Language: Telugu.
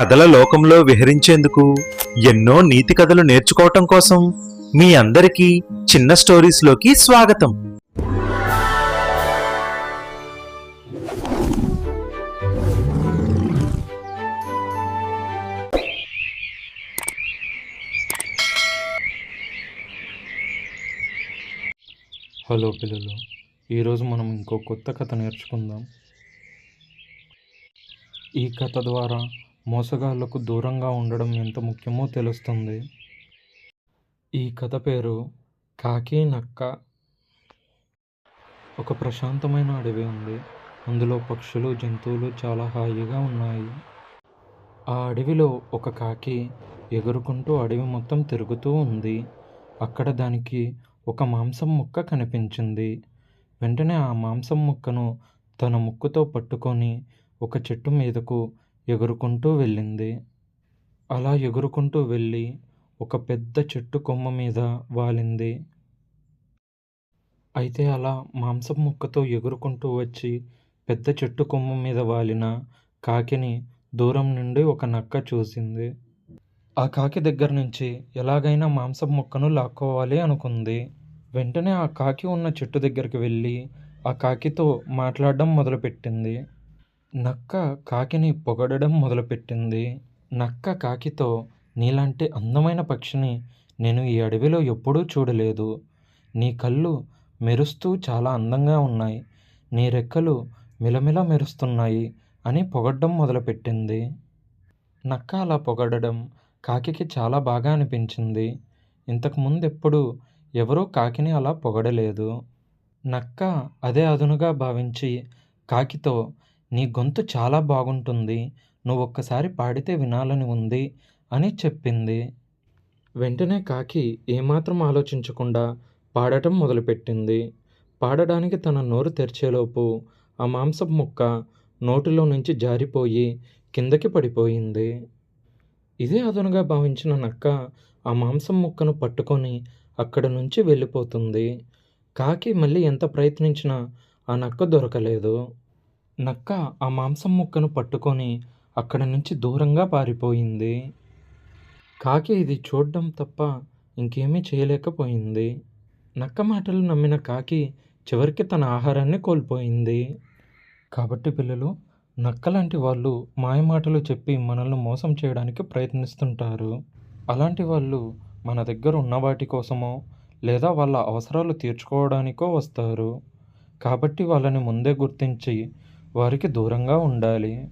కథల లోకంలో విహరించేందుకు ఎన్నో నీతి కథలు నేర్చుకోవటం కోసం మీ అందరికీ చిన్న స్టోరీస్లోకి స్వాగతం. హలో పిల్లలు, ఈరోజు మనం ఇంకో కొత్త కథ నేర్చుకుందాం. ఈ కథ ద్వారా మోసగాళ్లకు దూరంగా ఉండడం ఎంత ముఖ్యమో తెలుస్తుంది. ఈ కథ పేరు కాకి నక్క. ఒక ప్రశాంతమైన అడవి ఉంది. అందులో పక్షులు, జంతువులు చాలా హాయిగా ఉన్నాయి. ఆ అడవిలో ఒక కాకి ఎగురుకుంటూ అడవి మొత్తం తిరుగుతూ ఉంది. అక్కడ దానికి ఒక మాంసం ముక్క కనిపించింది. వెంటనే ఆ మాంసం ముక్కను తన ముక్కుతో పట్టుకొని ఒక చెట్టు మీదకు ఎగురుకుంటూ వెళ్ళింది. అలా ఎగురుకుంటూ వెళ్ళి ఒక పెద్ద చెట్టు కొమ్మ మీద వాలింది. అయితే అలా మాంసం ముక్కతో ఎగురుకుంటూ వచ్చి పెద్ద చెట్టు కొమ్మ మీద వాలిన కాకిని దూరం నుండి ఒక నక్క చూసింది. ఆ కాకి దగ్గర నుంచి ఎలాగైనా మాంసం ముక్కను లాక్కోవాలి అనుకుంది. వెంటనే ఆ కాకి ఉన్న చెట్టు దగ్గరికి వెళ్ళి ఆ కాకితో మాట్లాడడం మొదలుపెట్టింది. నక్క కాకిని పొగడడం మొదలుపెట్టింది. నక్క కాకితో, నీలాంటి అందమైన పక్షిని నేను ఈ అడవిలో ఎప్పుడూ చూడలేదు. నీ కళ్ళు మెరుస్తూ చాలా అందంగా ఉన్నాయి. నీ రెక్కలు మిలమిల మెరుస్తున్నాయి అని పొగడ్డం మొదలుపెట్టింది. నక్క అలా పొగడడం కాకికి చాలా బాగా అనిపించింది. ఇంతకుముందెప్పుడు ఎవరూ కాకిని అలా పొగడలేదు. నక్క అదే అదునుగా భావించి కాకితో, నీ గొంతు చాలా బాగుంటుంది, నువ్వొక్కసారి పాడితే వినాలని ఉంది అని చెప్పింది. వెంటనే కాకి ఏమాత్రం ఆలోచించకుండా పాడటం మొదలుపెట్టింది. పాడడానికి తన నోరు తెరిచేలోపు ఆ మాంసం ముక్క నోటిలో నుంచి జారిపోయి కిందకి పడిపోయింది. ఇదే అదునుగా భావించిన నక్క ఆ మాంసం ముక్కను పట్టుకొని అక్కడ నుంచి వెళ్ళిపోతుంది. కాకి మళ్ళీ ఎంత ప్రయత్నించినా ఆ నక్క దొరకలేదు. నక్క ఆ మాంసం ముక్కను పట్టుకొని అక్కడ నుంచి దూరంగా పారిపోయింది. కాకి ఇది చూడడం తప్ప ఇంకేమీ చేయలేకపోయింది. నక్క మాటలు నమ్మిన కాకి చివరికి తన ఆహారాన్ని కోల్పోయింది. కాబట్టి పిల్లలు, నక్కలాంటి వాళ్ళు మాయమాటలు చెప్పి మనల్ని మోసం చేయడానికి ప్రయత్నిస్తుంటారు. అలాంటి వాళ్ళు మన దగ్గర ఉన్న వాటి కోసమో లేదా వాళ్ళ అవసరాలు తీర్చుకోవడానికో వస్తారు. కాబట్టి వాళ్ళని ముందే గుర్తించి వారికి దూరంగా ఉండాలి.